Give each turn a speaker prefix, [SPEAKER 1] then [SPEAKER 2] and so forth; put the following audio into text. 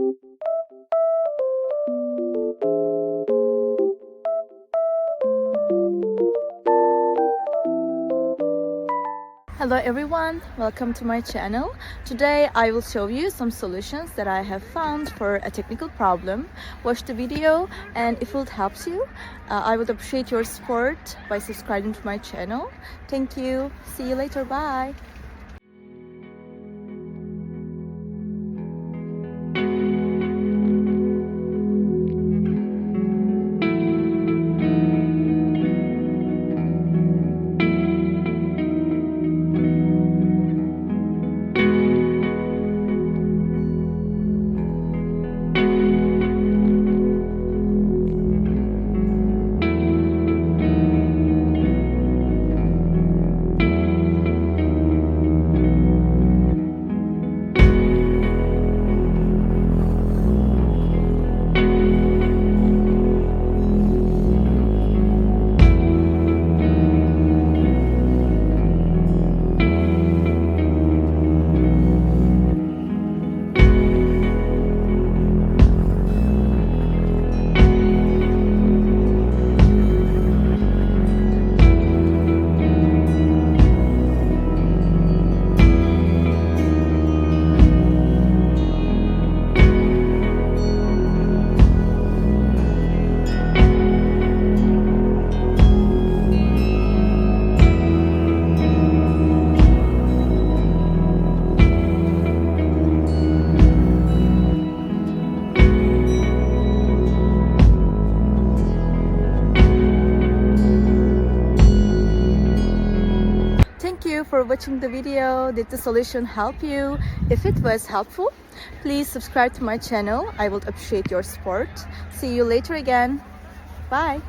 [SPEAKER 1] Hello everyone, welcome to my channel. Today I will show you some solutions that I have found for a technical problem. Watch the video, and if it helps you, I would appreciate your support by subscribing to my channel. Thank you. See you later. Bye. Thank you for watching the video. Did the solution help you? If it was helpful, please subscribe to my channel. I would appreciate your support. See you later again. Bye.